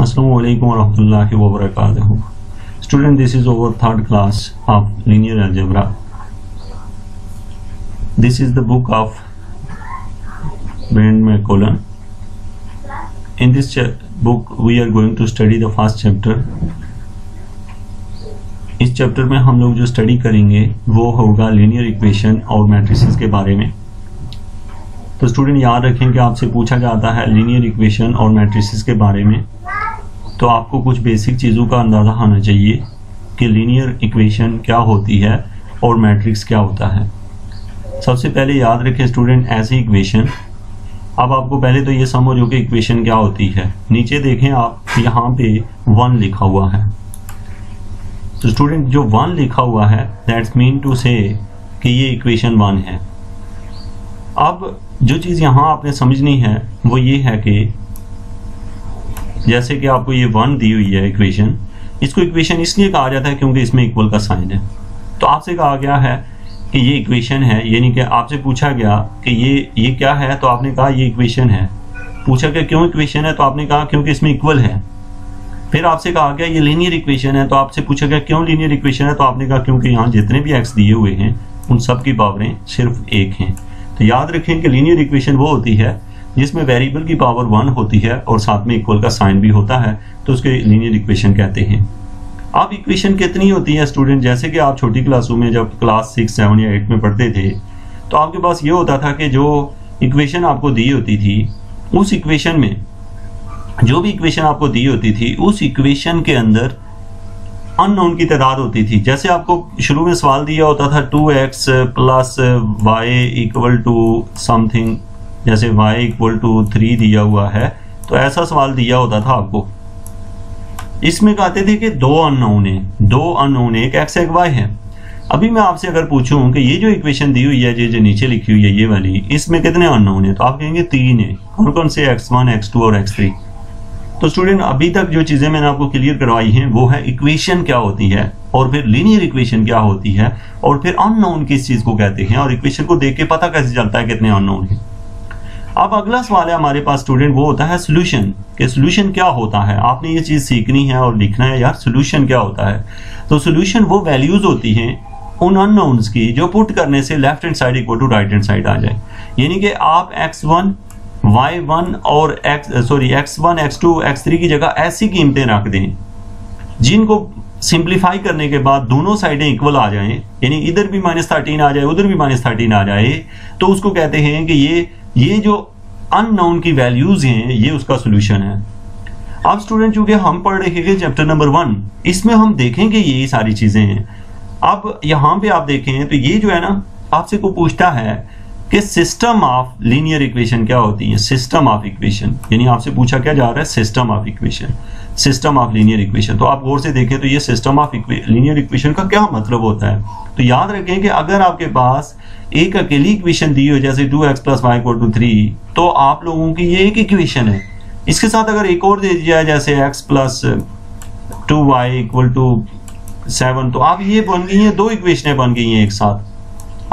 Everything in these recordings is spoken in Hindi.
Assalamualaikum warahmatullahi wabarakatuh. Student, this is our third class of linear algebra. This is the book of Brent McCollum. In this book we are going to study the first chapter. इस चैप्टर में हम लोग जो स्टडी करेंगे वो होगा लीनियर इक्वेशन और मैट्रिसेस के बारे में। तो स्टूडेंट याद रखें कि आपसे पूछा जाता है लीनियर इक्वेशन और मैट्रिसेस के बारे में, तो आपको कुछ बेसिक चीज़ों का अंदाज़ा होना चाहिए कि लीनियर इक्वेशन क्या होती है और मैट्रिक्स क्या होता है। सबसे पहले याद रखें स्टूडेंट, ऐसी इक्वेशन, अब आपको पहले तो ये समझो कि इक्वेशन क्या होती है। नीचे देखें आप, यहाँ पे 1 लिखा हुआ है। तो स्टूडेंट जो 1 लिखा हुआ है दैट्स मीन टू से कि ये इक्वेशन 1 है। अब जो चीज़ यहाँ आपने समझनी है वो ये है कि जैसे कि आपको ये 1 दी हुई है इक्वेशन, इसको इक्वेशन इसलिए कहा जाता है क्योंकि इसमें इक्वल का साइन है। तो आपसे कहा गया है कि ये इक्वेशन है, यानी कि आपसे पूछा गया कि ये क्या है, तो आपने कहा ये इक्वेशन है। पूछा गया क्यों इक्वेशन है, तो आपने कहा क्योंकि इसमें इक्वल है। फिर आपसे कहा गया ये लीनियर इक्वेशन है, तो आपसे पूछा गया क्यों लीनियर इक्वेशन है, तो आपने कहा क्योंकि यहाँ जितने भी एक्स दिए हुए हैं उन सब की पावरें सिर्फ 1 हैं। तो याद रखें कि लीनियर इक्वेशन वो होती है जिसमें वेरिएबल की पावर 1 होती है और साथ में इक्वल का साइन भी होता है, तो उसके लीनियर इक्वेशन कहते हैं। अब इक्वेशन कितनी होती है स्टूडेंट, जैसे कि आप छोटी क्लासों में जब क्लास 6, 7 या 8 में पढ़ते थे तो आपके पास ये होता था कि जो इक्वेशन आपको दी होती थी उस इक्वेशन में जो भी इक्वेशन आपको दी होती थी उस इक्वेशन के अंदर अननोन की तादाद होती थी। जैसे आपको शुरू में सवाल दिया होता था 2x plus y equal to something, जैसे y इक्वल टू 3 दिया हुआ है, तो ऐसा सवाल दिया होता था आपको। इसमें कहते थे कि 2 अननोन है, एक x एक y है। अभी मैं आपसे अगर पूछूं कि ये जो इक्वेशन दी हुई है जो नीचे लिखी हुई है ये वाली, इसमें कितने अननोन है, तो आप कहेंगे 3 है। कौन कौन से, x1 x2 और x3। तो स्टूडेंट अभी तक जो चीजें मैंने आपको क्लियर करवाई हैं वो है इक्वेशन क्या होती है, और फिर लीनियर इक्वेशन क्या होती है, और फिर अननोन किस चीज को कहते हैं, और इक्वेशन को देख के पता कैसे चलता है कितने अननोन है। अब अगला सवाल है हमारे पास स्टूडेंट, वो होता है सोल्यूशन। कि सोल्यूशन क्या होता है, आपने ये चीज सीखनी है और लिखना है यार सोल्यूशन क्या होता है। तो सोल्यूशन वो वैल्यूज होती हैं उन अननोन्स की जो पुट करने से left hand side equal to right hand side आ जाए। यानी कि आप x1 y1 और x1 x2 x3 की जगह ऐसी कीमतें रख दें जिनको सिंप्लीफाई करने के बाद दोनों साइडें इक्वल आ जाएं, यानी इधर भी -13 आ जाए उधर भी -13 आ जाए, तो उसको कहते हैं कि ये जो अननोन की वैल्यूज हैं ये उसका सोल्यूशन है। अब स्टूडेंट चूंकि हम पढ़ रहे हैं चैप्टर नंबर 1, इसमें हम देखेंगे ये सारी चीजें हैं। अब यहाँ पे आप देखें तो ये जो है ना, आपसे को पूछता है कि सिस्टम ऑफ लीनियर इक्वेशन क्या होती है। सिस्टम ऑफ इक्वेशन यानी आपसे पूछा क्या जा रहा है, system of equation, system of linear equation. तो आप गौर से देखें तो ये सिस्टम ऑफ लीनियर इक्वेशन का क्या मतलब होता है। तो याद रखें कि अगर आपके पास एक अकेली इक्वेशन दी हो जैसे 2x plus Y equal to 3, तो आप लोगों की ये एक इक्वेशन है। इसके साथ अगर एक और दे दिया जैसे x plus 2y equal to 7, तो आप ये बन गई हैं, 2 इक्वेशनें बन गई हैं एक साथ।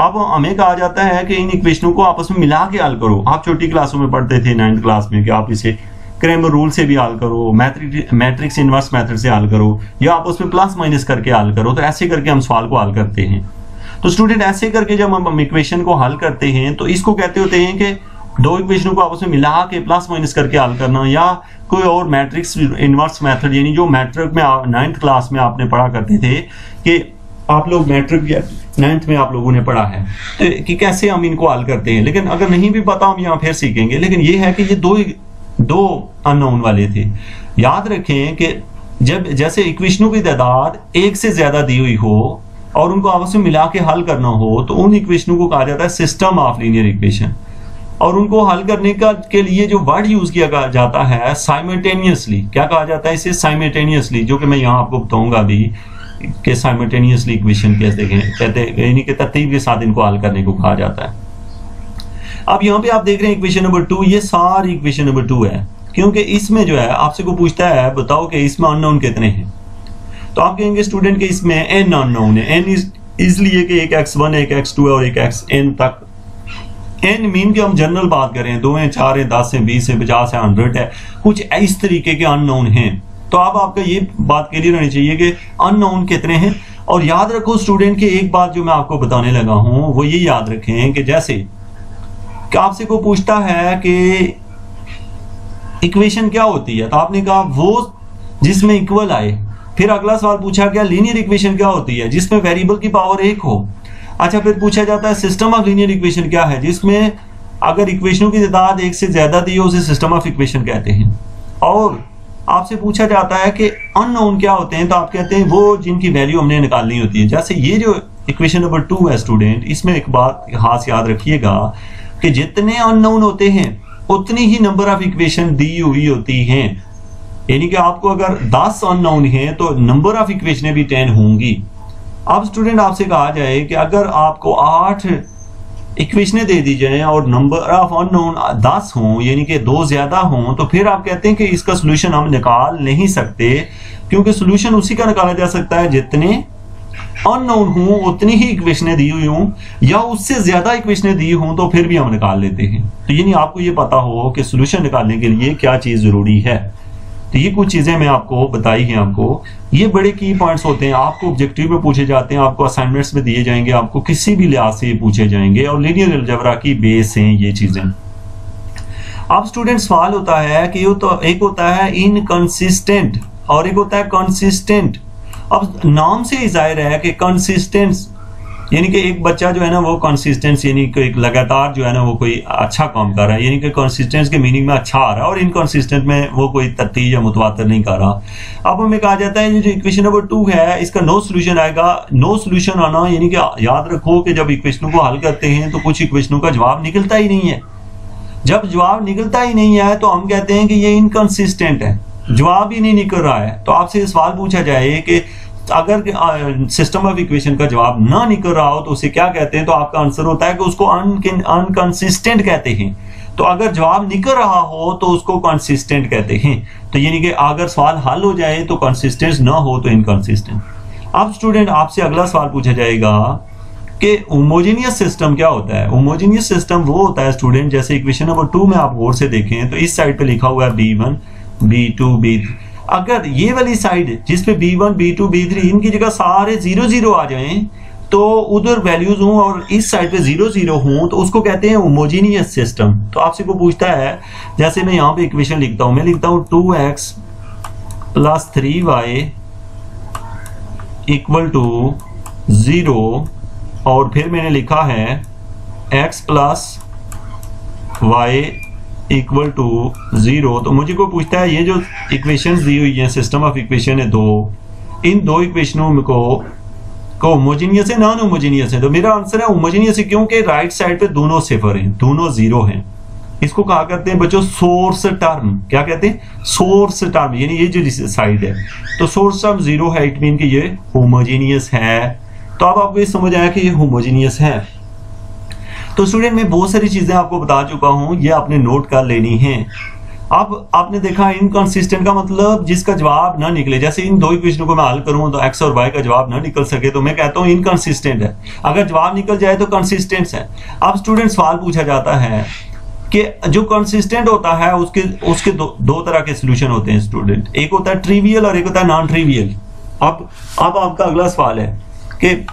अब हमें कहा जाता है कि इन इक्वेशनों को आपस में मिला के हल करो। आप छोटी क्लासों में पढ़ते थे 9th क्लास में कि आप इसे क्रैमर रूल से भी हल करो, मैट्रिक्स इनवर्स मेथड से हल करो, या आप उसमें प्लस माइनस करके हल करो। तो ऐसे करके हम सवाल को हल करते हैं। तो स्टूडेंट ऐसे करके जब हम इक्वेशन को हल करते हैं तो इसको कहते होते हैं कि 2 इक्वेशनों को आपस में मिला के प्लस माइनस करके हल करना, या कोई और मैट्रिक्स इनवर्स मेथड, यानी जो मैट्रिक में 9th क्लास में आपने पढ़ा करते थे कि आप लोग मैट्रिक 9th में आप लोगों ने पढ़ा है कि कैसे हम इनको हल करते हैं। लेकिन अगर नहीं भी पता हम यहाँ फिर सीखेंगे। लेकिन ये है कि ये दो अननोन वाले थे। याद रखें कि जब जैसे इक्वेशनों की तादाद 1 से ज्यादा दी हुई हो और उनको आपस में मिला के हल करना हो, तो उन इक्वेशनों को कहा जाता है सिस्टम ऑफ लीनियर इक्वेशन। और उनको हल करने के लिए जो वर्ड यूज किया जाता है साइमल्टेनियसली, क्या कहा जाता है इसे, साइमल्टेनियसली, जो कि मैं यहाँ आपको बताऊंगा अभी कि साइमल्टेनियसली इक्वेशन कैसे कहते हैं, यानी कि तरतीब के साथ इनको हल करने को कहा जाता है। अब यहाँ पे आप देख रहे हैं इक्वेशन नंबर 2, ये सारी इक्वेशन नंबर 2 है, क्योंकि इसमें जो है आपसे को पूछता है बताओ कि इसमें अननोन कितने हैं। तो आप कहेंगे स्टूडेंट के इसमें n अननोन है। n इसलिए कि एक x1 एक x2 और एक xn तक एन मीन की हम जनरल बात करें, 2 हैं, 4 हैं, 10 हैं, 20 हैं, 50 है, 100 है, कुछ इस तरीके के अननोन हैं। तो अब आपका ये बात क्लियर होनी चाहिए कि अननोन कितने हैं। और याद रखो स्टूडेंट की एक बात जो मैं आपको बताने लगा हूं वो ये याद रखें कि जैसे कि आपसे को पूछता है कि इक्वेशन क्या होती है, तो आपने कहा वो जिसमें इक्वल आए। फिर अगला सवाल पूछा क्या लीनियर इक्वेशन क्या होती है, जिसमें वेरिएबल की पावर 1 हो। अच्छा, फिर पूछा जाता है सिस्टम ऑफ लीनियर इक्वेशन क्या है, जिसमें अगर इक्वेशनों की तादाद 1 से ज्यादा दी हो उसे सिस्टम ऑफ इक्वेशन कहते हैं। और आपसे पूछा जाता है कि अननोन क्या होते हैं, तो आप कहते हैं वो जिनकी वैल्यू हमने निकालनी होती है। जैसे ये जो इक्वेशन नंबर 2 है स्टूडेंट, इसमें एक बात खास याद रखिएगा कि जितने अननोन होते हैं उतनी ही नंबर ऑफ इक्वेशन दी हुई होती हैं। यानी कि आपको अगर 10 अननोन हैं तो नंबर ऑफ इक्वेशनें भी 10 होंगी। अब स्टूडेंट आपसे कहा जाए कि अगर आपको 8 इक्वेशनें दे दी जाए और नंबर ऑफ अननोन 10 हों, यानी कि 2 ज्यादा हों, तो फिर आप कहते हैं कि इसका सोल्यूशन हम निकाल नहीं सकते, क्योंकि सोल्यूशन उसी का निकाला जा सकता है जितने अननोन हों उतनी ही इक्वेशनें दी हुई हों, या उससे ज्यादा इक्वेशनें दी हों तो फिर भी हम निकाल लेते हैं। तो यानी आपको ये पता हो कि सोल्यूशन निकालने के लिए क्या चीज जरूरी है। तो ये कुछ चीजें मैं आपको बताई हैं। आपको ये बड़े की पॉइंट्स होते हैं, आपको ऑब्जेक्टिव में पूछे जाते हैं, आपको असाइनमेंट्स में दिए जाएंगे, आपको किसी भी लिहाज से ये पूछे जाएंगे, और लीनियर अलजेब्रा की बेस हैं ये चीजें। अब स्टूडेंट सवाल होता है कि ये तो एक होता है इनकंसिस्टेंट और एक होता है कंसिस्टेंट। अब नाम से ही जाहिर है कि कंसिस्टेंस यानी कि एक बच्चा जो है ना वो कंसिस्टेंस यानी कि एक लगातार जो है ना वो कोई अच्छा काम कर रहा है, यानी कि कंसिस्टेंस के मीनिंग में अच्छा आ रहा है, और इनकंसिस्टेंट में वो कोई तरतीब या मुतवातर नहीं कर रहा। अब हमें कहा जाता है जो इक्वेशन नंबर 2 है इसका नो सोल्यूशन आएगा। नो सोल्यूशन आना यानी कि याद रखो कि जब इक्वेशनों को हल करते हैं तो कुछ इक्वेशनों का जवाब निकलता ही नहीं है। जब जवाब निकलता ही नहीं है तो हम कहते हैं कि ये इनकंसिस्टेंट है, जवाब ही नहीं निकल रहा है। तो आपसे सवाल पूछा जाए कि अगर सिस्टम ऑफ इक्वेशन का जवाब ना निकल रहा हो तो उसे क्या कहते हैं, तो आपका आंसर होता है कि उसको अनकंसिस्टेंट कहते हैं। तो अगर जवाब निकल रहा हो तो उसको कंसिस्टेंट कहते हैं। तो यानी कि अगर सवाल हल हो जाए तो कंसिस्टेंस ना हो तो इनकंसिस्टेंट। अब स्टूडेंट आपसे अगला सवाल पूछा जाएगा कि होमोजेनियस सिस्टम क्या होता है। होमोजेनियस सिस्टम वो होता है स्टूडेंट, जैसे इक्वेशन नंबर 2 में आप गौर से देखें तो इस साइड पे लिखा हुआ है B1 B2 B3। अगर ये वाली साइड जिसपे B1 B2 B3 इनकी जगह सारे 0 0 आ जाएं तो उधर वैल्यूज हों और इस साइड पे 0 0 हों तो उसको कहते हैं होमोजेनियस सिस्टम। तो आपसे को पूछता है, जैसे मैं यहाँ पे इक्वेशन लिखता हूं, मैं लिखता हूं 2x + 3y = 0 और फिर मैंने लिखा है x + y = 0। तो मुझे को पूछता है ये जो इक्वेशंस दी हुई हैं, सिस्टम ऑफ इक्वेशन है 2, इन 2 इक्वेशनों में को होमोजेनियस है नॉन होमोजेनियस है। तो मेरा आंसर है होमोजेनियस है, क्योंकि राइट साइड पे दोनों सिफर हैं, दोनों 0 हैं। इसको कहा करते हैं बच्चों सोर्स टर्म। क्या कहते हैं? सोर्स टर्म, यानी ये जो साइड है तो सोर्स टर्म 0 है, इट मीन कि ये होमोजेनियस है। तो अब आपको ये समझ आया कि ये होमोजेनियस है। तो स्टूडेंट मैं बहुत सारी चीजें आपको बता चुका हूं, ये आपने नोट कर लेनी है। अब आपने देखा इनकंसिस्टेंट का मतलब जिसका जवाब ना निकले। जैसे इन 2 इक्वेशनों को मैं हल करूं तो x और y का जवाब ना निकल सके तो मैं कहता हूं इनकंसिस्टेंट है। अगर जवाब निकल जाए तो कंसिस्टेंट है। अब स्टूडेंट सवाल पूछा जाता है कि जो कंसिस्टेंट होता है उसके दो तरह के सोल्यूशन होते हैं स्टूडेंट, एक होता है ट्रिवियल और एक होता है नॉन ट्रिवियल। अब आपका अगला सवाल है कि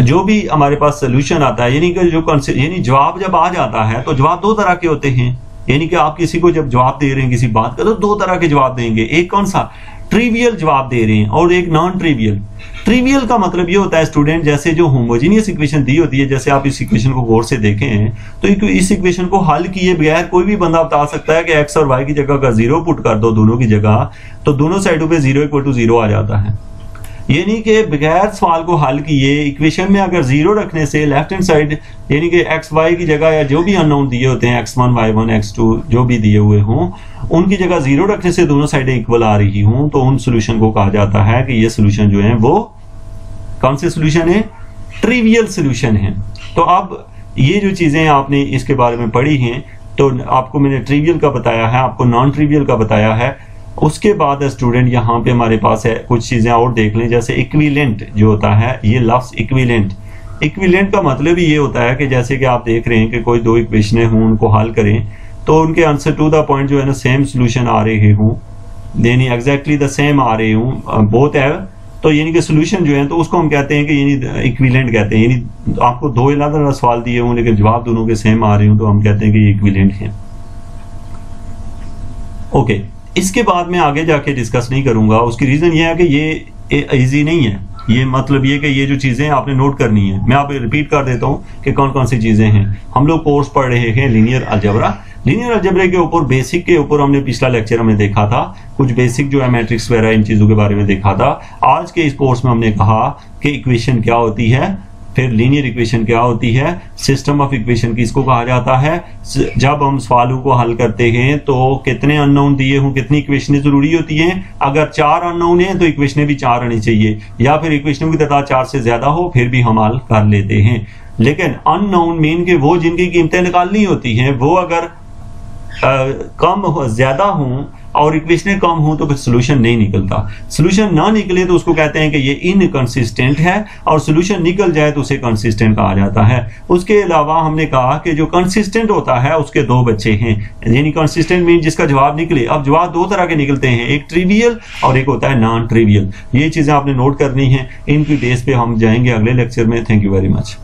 जो भी हमारे पास सोल्यूशन आता है, यानी कि यानी जवाब जब आ जाता है तो जवाब 2 तरह के होते हैं। यानी कि आप किसी को जब जवाब दे रहे हैं किसी बात का तो 2 तरह के जवाब देंगे, एक कौन सा ट्रिवियल जवाब दे रहे हैं और एक नॉन ट्रिवियल। ट्रिवियल का मतलब ये होता है स्टूडेंट, जैसे जो होमोजेनियस इक्वेशन दी होती है, जैसे आप इस इक्वेशन को गौर से देखें तो इस इक्वेशन को हल किए बगैर कोई भी बंदा बता सकता है कि x और y की जगह का 0 पुट कर दो दोनों की जगह, तो दोनों साइडों पे 0 = 0 आ जाता है। यानी कि बगैर सवाल को हल किए इक्वेशन में अगर 0 रखने से लेफ्ट हैंड साइड यानी कि एक्स वाई की जगह या जो भी अननोन दिए होते हैं x1 y1 x2 जो भी दिए हुए हों उनकी जगह 0 रखने से दोनों साइडें इक्वल आ रही हों तो उन सोल्यूशन को कहा जाता है कि ये सोल्यूशन जो है वो कौन से सोल्यूशन है? ट्रिवियल सोल्यूशन है। तो अब ये जो चीजें आपने इसके बारे में पढ़ी हैं तो आपको मैंने ट्रिवियल का बताया है, आपको नॉन ट्रिवियल का बताया है। उसके बाद स्टूडेंट यहाँ पे हमारे पास है कुछ चीजें और देख लें, जैसे इक्विवेलेंट जो होता है, ये लफ्ज इक्विवेलेंट इक्विवेलेंट का मतलब ही ये होता है कि जैसे कि आप देख रहे हैं कि कोई दो इक्वेशनें हों, उनको हल करें तो उनके आंसर टू द पॉइंट जो है ना सेम सोल्यूशन आ रहे हों, यानी एग्जैक्टली द सेम आ रहे हों, बोथ है, तो यानी कि सोल्यूशन जो है तो उसको हम कहते हैं कि यानी इक्विवेलेंट कहते हैं। यानी आपको दो अलग अलग सवाल दिए हों लेकिन जवाब दोनों के सेम आ रहे हों तो हम कहते हैं कि ये इक्विवेलेंट है। ओके, इसके बाद मैं आगे जाके डिस्कस नहीं करूंगा, उसकी रीजन ये है कि ये इजी नहीं है। ये मतलब ये कि ये जो चीजें आपने नोट करनी है, मैं आप रिपीट कर देता हूँ कि कौन कौन सी चीजें हैं। हम लोग कोर्स पढ़ रहे हैं लीनियर अलजेब्रा। लीनियर अलजेब्रा के ऊपर बेसिक के ऊपर हमने पिछला लेक्चर में देखा था, कुछ बेसिक जो है मैट्रिक्स वगैरह इन चीजों के बारे में देखा था। आज के इस कोर्स में हमने कहा कि इक्वेशन क्या होती है, फिर लीनियर इक्वेशन क्या होती है, सिस्टम ऑफ इक्वेशन किसको कहा जाता है, जब हम सवालों को हल करते हैं तो कितने अननोन दिए हों, कितनी इक्वेशनें जरूरी होती हैं, अगर 4 अननोन हैं तो इक्वेशनें भी 4 आनी चाहिए, या फिर इक्वेशनों की तादाद 4 से ज्यादा हो फिर भी हम हल कर लेते हैं। लेकिन अननोन मीन के वो जिनकी कीमतें निकालनी होती हैं, वो अगर कम ज्यादा हों और इक्वेशनें कम हो तो फिर सोल्यूशन नहीं निकलता। सोल्यूशन ना निकले तो उसको कहते हैं कि ये इनकंसिस्टेंट है, और सोल्यूशन निकल जाए तो उसे कंसिस्टेंट कहा जाता है। उसके अलावा हमने कहा कि जो कंसिस्टेंट होता है उसके दो बच्चे हैं, यानी कंसिस्टेंट मीन जिसका जवाब निकले। अब जवाब दो तरह के निकलते हैं, एक ट्रिवियल और एक होता है नॉन ट्रिवियल। ये चीजें आपने नोट करनी है, इनकी बेस पे हम जाएंगे अगले लेक्चर में। Thank you very much.